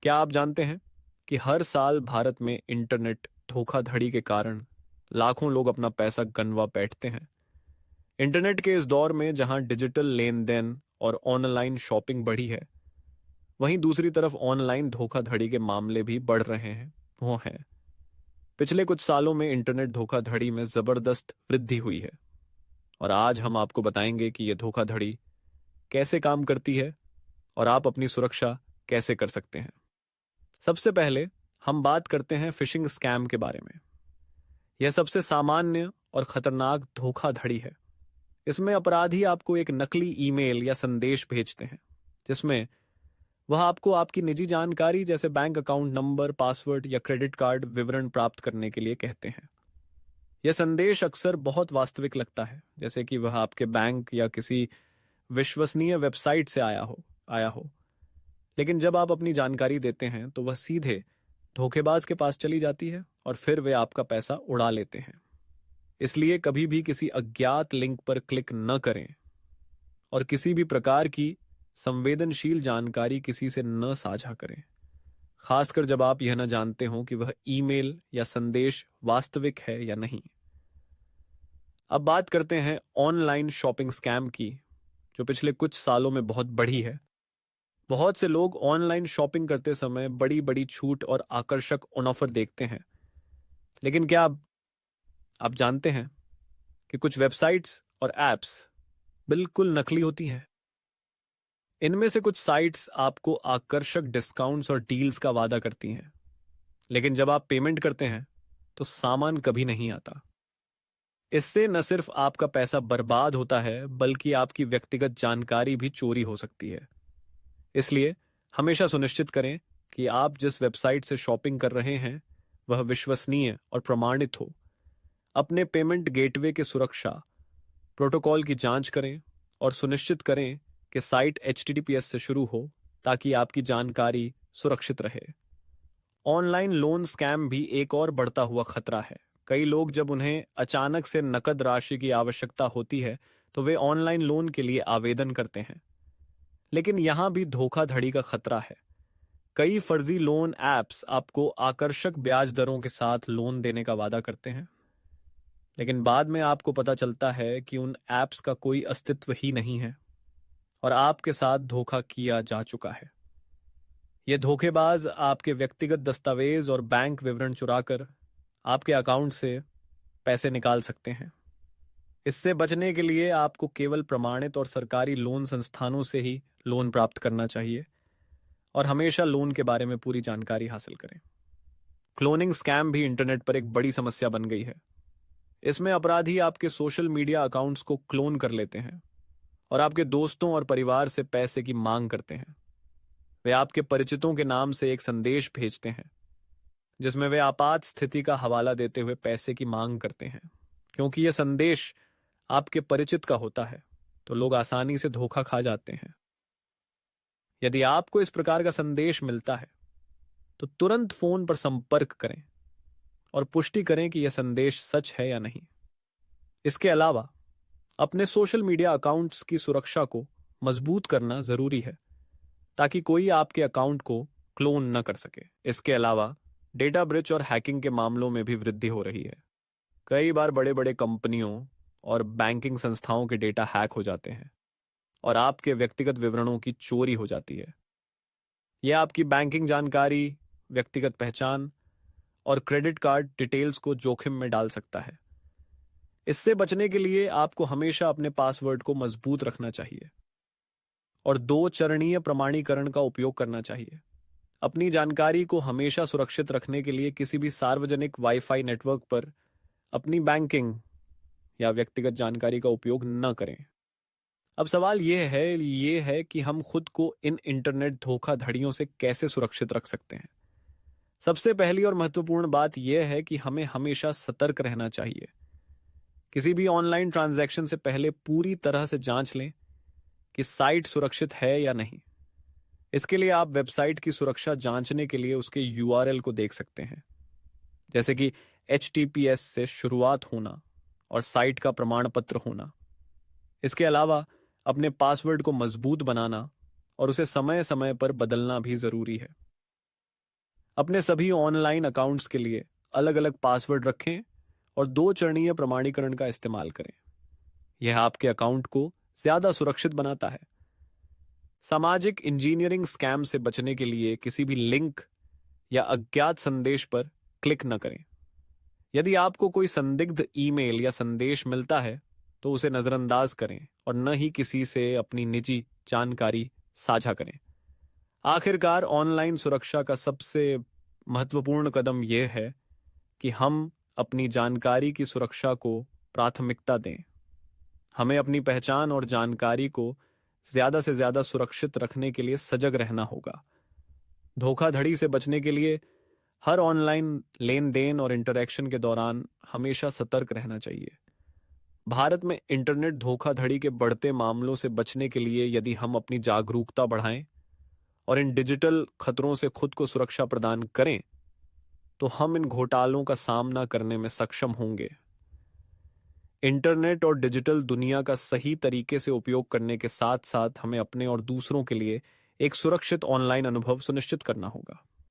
क्या आप जानते हैं कि हर साल भारत में इंटरनेट धोखाधड़ी के कारण लाखों लोग अपना पैसा गंवा बैठते हैं। इंटरनेट के इस दौर में जहां डिजिटल लेन देन और ऑनलाइन शॉपिंग बढ़ी है, वहीं दूसरी तरफ ऑनलाइन धोखाधड़ी के मामले भी बढ़ रहे हैं। वो हैं, पिछले कुछ सालों में इंटरनेट धोखाधड़ी में जबरदस्त वृद्धि हुई है। और आज हम आपको बताएंगे कि यह धोखाधड़ी कैसे काम करती है और आप अपनी सुरक्षा कैसे कर सकते हैं। सबसे पहले हम बात करते हैं फिशिंग स्कैम के बारे में। यह सबसे सामान्य और खतरनाक धोखाधड़ी है। इसमें अपराधी आपको एक नकली ईमेल या संदेश भेजते हैं जिसमें वह आपको आपकी निजी जानकारी जैसे बैंक अकाउंट नंबर, पासवर्ड या क्रेडिट कार्ड विवरण प्राप्त करने के लिए कहते हैं। यह संदेश अक्सर बहुत वास्तविक लगता है, जैसे कि वह आपके बैंक या किसी विश्वसनीय वेबसाइट से आया हो। लेकिन जब आप अपनी जानकारी देते हैं तो वह सीधे धोखेबाज के पास चली जाती है और फिर वे आपका पैसा उड़ा लेते हैं। इसलिए कभी भी किसी अज्ञात लिंक पर क्लिक न करें और किसी भी प्रकार की संवेदनशील जानकारी किसी से न साझा करें, खासकर जब आप यह न जानते हो कि वह ईमेल या संदेश वास्तविक है या नहीं। अब बात करते हैं ऑनलाइन शॉपिंग स्कैम की, जो पिछले कुछ सालों में बहुत बढ़ी है। बहुत से लोग ऑनलाइन शॉपिंग करते समय बड़ी बड़ी छूट और आकर्षक ऑफर देखते हैं। लेकिन क्या आप जानते हैं कि कुछ वेबसाइट्स और एप्स बिल्कुल नकली होती हैं। इनमें से कुछ साइट्स आपको आकर्षक डिस्काउंट्स और डील्स का वादा करती हैं, लेकिन जब आप पेमेंट करते हैं तो सामान कभी नहीं आता। इससे न सिर्फ आपका पैसा बर्बाद होता है, बल्कि आपकी व्यक्तिगत जानकारी भी चोरी हो सकती है। इसलिए हमेशा सुनिश्चित करें कि आप जिस वेबसाइट से शॉपिंग कर रहे हैं वह विश्वसनीय और प्रमाणित हो। अपने पेमेंट गेटवे की सुरक्षा प्रोटोकॉल की जांच करें और सुनिश्चित करें कि साइट HTTPS से शुरू हो ताकि आपकी जानकारी सुरक्षित रहे। ऑनलाइन लोन स्कैम भी एक और बढ़ता हुआ खतरा है। कई लोग जब उन्हें अचानक से नकद राशि की आवश्यकता होती है तो वे ऑनलाइन लोन के लिए आवेदन करते हैं। लेकिन यहां भी धोखाधड़ी का खतरा है। कई फर्जी लोन ऐप्स आपको आकर्षक ब्याज दरों के साथ लोन देने का वादा करते हैं, लेकिन बाद में आपको पता चलता है कि उन ऐप्स का कोई अस्तित्व ही नहीं है और आपके साथ धोखा किया जा चुका है। ये धोखेबाज आपके व्यक्तिगत दस्तावेज और बैंक विवरण चुराकर आपके अकाउंट से पैसे निकाल सकते हैं। इससे बचने के लिए आपको केवल प्रमाणित और सरकारी लोन संस्थानों से ही लोन प्राप्त करना चाहिए और हमेशा लोन के बारे में पूरी जानकारी हासिल करें। क्लोनिंग स्कैम भी इंटरनेट पर एक बड़ी समस्या बन गई है। इसमें अपराधी आपके सोशल मीडिया अकाउंट्स को क्लोन कर लेते हैं और आपके दोस्तों और परिवार से पैसे की मांग करते हैं। वे आपके परिचितों के नाम से एक संदेश भेजते हैं जिसमें वे आपात स्थिति का हवाला देते हुए पैसे की मांग करते हैं। क्योंकि यह संदेश आपके परिचित का होता है तो लोग आसानी से धोखा खा जाते हैं। यदि आपको इस प्रकार का संदेश मिलता है तो तुरंत फोन पर संपर्क करें और पुष्टि करें कि यह संदेश सच है या नहीं। इसके अलावा अपने सोशल मीडिया अकाउंट्स की सुरक्षा को मजबूत करना जरूरी है ताकि कोई आपके अकाउंट को क्लोन न कर सके। इसके अलावा डेटा ब्रीच और हैकिंग के मामलों में भी वृद्धि हो रही है। कई बार बड़े बड़े कंपनियों और बैंकिंग संस्थाओं के डेटा हैक हो जाते हैं और आपके व्यक्तिगत विवरणों की चोरी हो जाती है। यह आपकी बैंकिंग जानकारी, व्यक्तिगत पहचान और क्रेडिट कार्ड डिटेल्स को जोखिम में डाल सकता है। इससे बचने के लिए आपको हमेशा अपने पासवर्ड को मजबूत रखना चाहिए और 2 चरणीय प्रमाणीकरण का उपयोग करना चाहिए। अपनी जानकारी को हमेशा सुरक्षित रखने के लिए किसी भी सार्वजनिक वाईफाई नेटवर्क पर अपनी बैंकिंग या व्यक्तिगत जानकारी का उपयोग न करें। अब सवाल यह है कि हम खुद को इन इंटरनेट धोखाधड़ियों से कैसे सुरक्षित रख सकते हैं। सबसे पहली और महत्वपूर्ण बात यह है कि हमें हमेशा सतर्क रहना चाहिए। किसी भी ऑनलाइन ट्रांजैक्शन से पहले पूरी तरह से जांच लें कि साइट सुरक्षित है या नहीं। इसके लिए आप वेबसाइट की सुरक्षा जांचने के लिए उसके URL को देख सकते हैं, जैसे कि HTTPS से शुरुआत होना और साइट का प्रमाण पत्र होना। इसके अलावा अपने पासवर्ड को मजबूत बनाना और उसे समय समय पर बदलना भी जरूरी है। अपने सभी ऑनलाइन अकाउंट्स के लिए अलग अलग पासवर्ड रखें और 2 चरणीय प्रमाणीकरण का इस्तेमाल करें। यह आपके अकाउंट को ज्यादा सुरक्षित बनाता है। सामाजिक इंजीनियरिंग स्कैम से बचने के लिए किसी भी लिंक या अज्ञात संदेश पर क्लिक न करें। यदि आपको कोई संदिग्ध ईमेल या संदेश मिलता है तो उसे नजरअंदाज करें और न ही किसी से अपनी निजी जानकारी साझा करें। आखिरकार ऑनलाइन सुरक्षा का सबसे महत्वपूर्ण कदम यह है कि हम अपनी जानकारी की सुरक्षा को प्राथमिकता दें। हमें अपनी पहचान और जानकारी को ज्यादा से ज्यादा सुरक्षित रखने के लिए सजग रहना होगा। धोखाधड़ी से बचने के लिए हर ऑनलाइन लेन देन और इंटरैक्शन के दौरान हमेशा सतर्क रहना चाहिए। भारत में इंटरनेट धोखाधड़ी के बढ़ते मामलों से बचने के लिए यदि हम अपनी जागरूकता बढ़ाएं और इन डिजिटल खतरों से खुद को सुरक्षा प्रदान करें तो हम इन घोटालों का सामना करने में सक्षम होंगे। इंटरनेट और डिजिटल दुनिया का सही तरीके से उपयोग करने के साथ साथ हमें अपने और दूसरों के लिए एक सुरक्षित ऑनलाइन अनुभव सुनिश्चित करना होगा।